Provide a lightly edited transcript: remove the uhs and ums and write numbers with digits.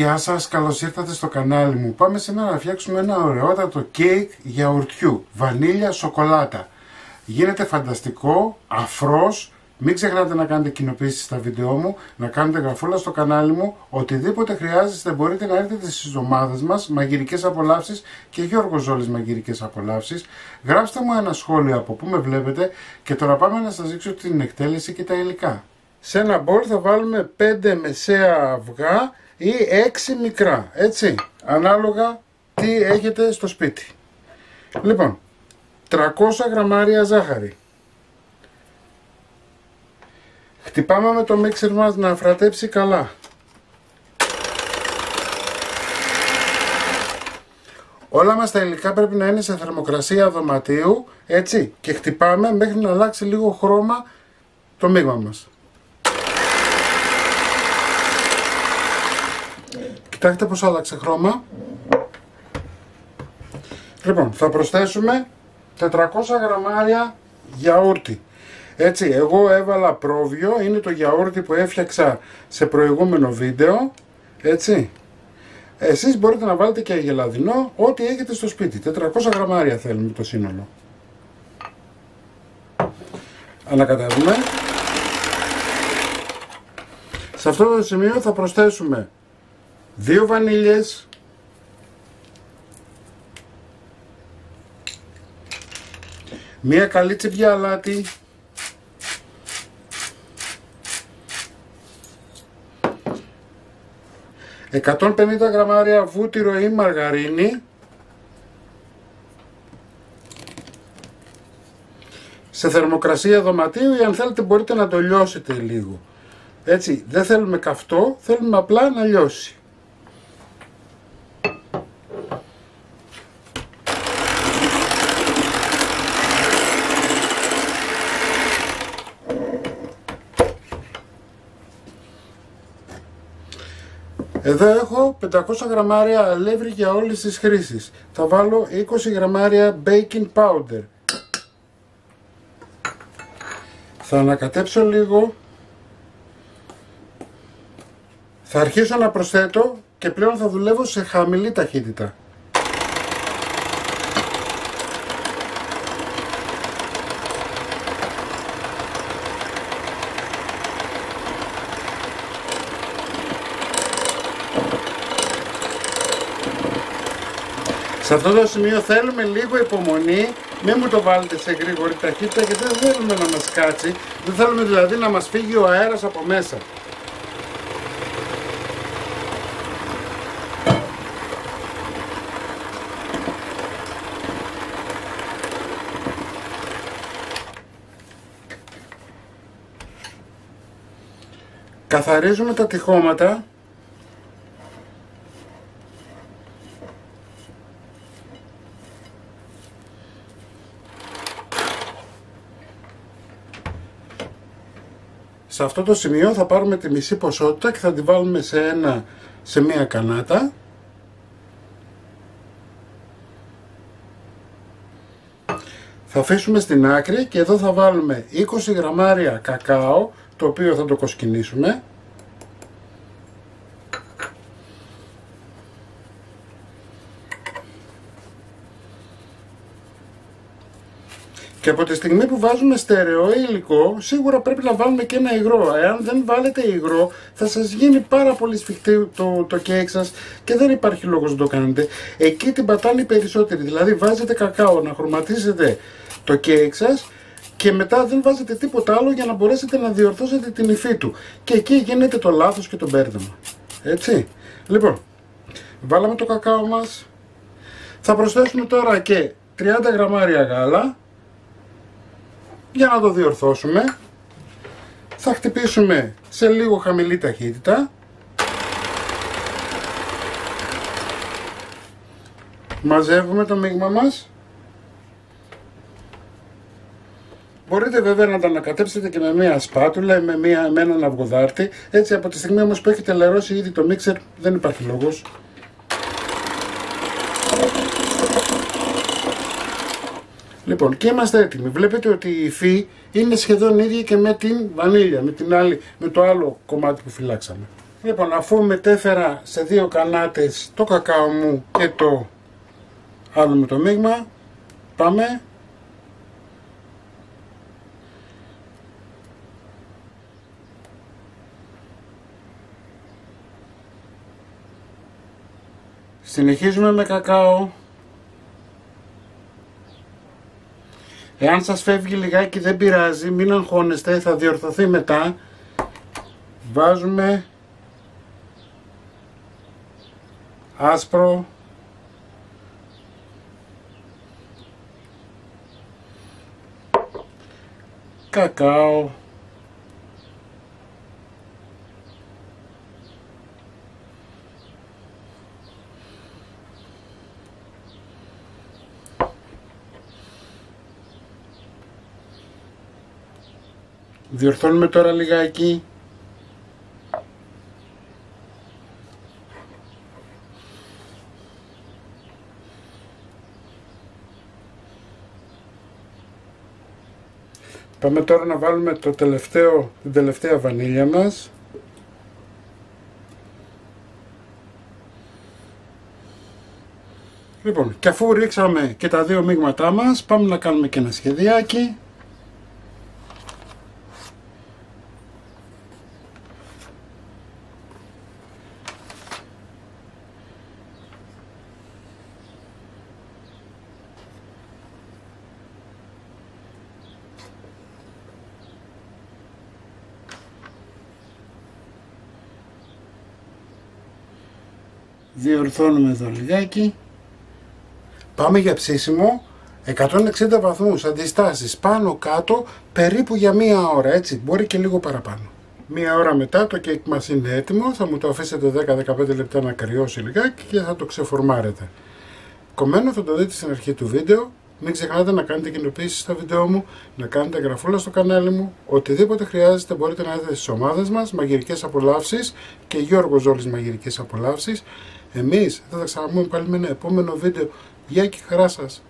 γεια σας, καλώς ήρθατε στο κανάλι μου. Πάμε σήμερα να φτιάξουμε ένα ωραιότατο κέικ γιαουρτιού, βανίλια σοκολάτα. Γίνεται φανταστικό, αφρός. Μην ξεχνάτε να κάνετε κοινοποίησεις στα βίντεό μου, να κάνετε γραφούλα στο κανάλι μου. Οτιδήποτε χρειάζεστε μπορείτε να έρθετε στις ομάδες μας, Μαγειρικές Απολαύσεις και Γιώργος Ζόλης Μαγειρικές Απολαύσεις. Γράψτε μου ένα σχόλιο από που με βλέπετε και τώρα πάμε να σας δείξω την εκτέλεση και τα υλικά. Σε ένα μπολ θα βάλουμε 5 μεσαία αυγά ή 6 μικρά, έτσι, ανάλογα τι έχετε στο σπίτι. Λοιπόν, 300 γραμμάρια ζάχαρη. Χτυπάμε με το μίξερ μας να αφρατέψει καλά. Όλα μας τα υλικά πρέπει να είναι σε θερμοκρασία δωματίου, έτσι, και χτυπάμε μέχρι να αλλάξει λίγο χρώμα το μείγμα μας. Κοιτάξτε πως άλλαξε χρώμα. Λοιπόν, θα προσθέσουμε 400 γραμμάρια γιαούρτι. Έτσι, εγώ έβαλα πρόβιο, είναι το γιαούρτι που έφτιαξα σε προηγούμενο βίντεο. Έτσι. Εσείς μπορείτε να βάλετε και γελαδινό, ό,τι έχετε στο σπίτι. 400 γραμμάρια θέλουμε το σύνολο. Ανακατεύουμε. Σε αυτό το σημείο θα προσθέσουμε 2 βανίλιες, μία καλή τσιπιά αλάτι, 150 γραμμάρια βούτυρο ή μαργαρίνη, σε θερμοκρασία δωματίου, ή αν θέλετε μπορείτε να το λιώσετε λίγο. Έτσι, δεν θέλουμε καυτό, θέλουμε απλά να λιώσει. Εδώ έχω 500 γραμμάρια αλεύρι για όλες τις χρήσεις. Θα βάλω 20 γραμμάρια baking powder. Θα ανακατέψω λίγο. Θα αρχίσω να προσθέτω και πλέον θα δουλεύω σε χαμηλή ταχύτητα. Σε αυτό το σημείο θέλουμε λίγο υπομονή, μην μου το βάλετε σε γρήγορη ταχύτητα γιατί δεν θέλουμε να μας κάτσει, δεν θέλουμε δηλαδή να μας φύγει ο αέρας από μέσα. Καθαρίζουμε τα τυχώματα. Σε αυτό το σημείο θα πάρουμε τη μισή ποσότητα και θα τη βάλουμε σε μία κανάτα. Θα αφήσουμε στην άκρη και εδώ θα βάλουμε 20 γραμμάρια κακάο, το οποίο θα το κοσκινήσουμε. Και από τη στιγμή που βάζουμε στερεό υλικό, σίγουρα πρέπει να βάλουμε και ένα υγρό. Εάν δεν βάλετε υγρό, θα σας γίνει πάρα πολύ σφιχτή το κέικ σας και δεν υπάρχει λόγος να το κάνετε. Εκεί την πατάνε οι περισσότεροι. Δηλαδή βάζετε κακάο να χρωματίσετε το κέικ σας και μετά δεν βάζετε τίποτα άλλο για να μπορέσετε να διορθώσετε την υφή του. Και εκεί γίνεται το λάθος και το μπέρδεμα. Έτσι. Λοιπόν, βάλαμε το κακάο μας. Θα προσθέσουμε τώρα και 30 γραμμάρια γάλα. Για να το διορθώσουμε, θα χτυπήσουμε σε λίγο χαμηλή ταχύτητα. Μαζεύουμε το μείγμα μας. Μπορείτε βέβαια να τα ανακατέψετε και με μία σπάτουλα ή με έναν αυγοδάρτη. Έτσι, από τη στιγμή όμως που έχετε λερώσει ήδη το μίξερ, δεν υπάρχει λόγος. Λοιπόν, και είμαστε έτοιμοι. Βλέπετε ότι η υφή είναι σχεδόν ίδια και με την βανίλια, με το άλλο κομμάτι που φυλάξαμε. Λοιπόν, αφού μετέφερα σε 2 κανάτες το κακάο μου και το άλλο με το μείγμα, πάμε. Συνεχίζουμε με κακάο. Εάν σας φεύγει λιγάκι δεν πειράζει, μην αγχώνεστε, θα διορθωθεί μετά. Βάζουμε άσπρο, κακάο, διορθώνουμε τώρα λιγάκι. Πάμε τώρα να βάλουμε την τελευταία βανίλια μας. Λοιπόν, και αφού ρίξαμε και τα 2 μείγματά μας, πάμε να κάνουμε και ένα σχεδιάκι. Διορθώνουμε εδώ λιγάκι. Πάμε για ψήσιμο 160 βαθμούς αντιστάσεις πάνω κάτω περίπου για 1 ώρα, έτσι, μπορεί και λίγο παραπάνω. 1 ώρα μετά το κέικ μας είναι έτοιμο, θα μου το αφήσετε 10-15 λεπτά να κρυώσει λιγάκι και θα το ξεφορμάρετε. Κομμένο θα το δείτε στην αρχή του βίντεο. Μην ξεχνάτε να κάνετε κοινοποίησεις στα βίντεο μου, να κάνετε εγγραφούλα στο κανάλι μου. Οτιδήποτε χρειάζεται μπορείτε να δείτε στις ομάδες μας, Μαγειρικές Απολαύσεις και Γιώργος Ζόλης Μαγειρικές Απολαύσεις. Εμείς θα τα ξαναπούμε πάλι με ένα επόμενο βίντεο. Γεια και χαρά σας!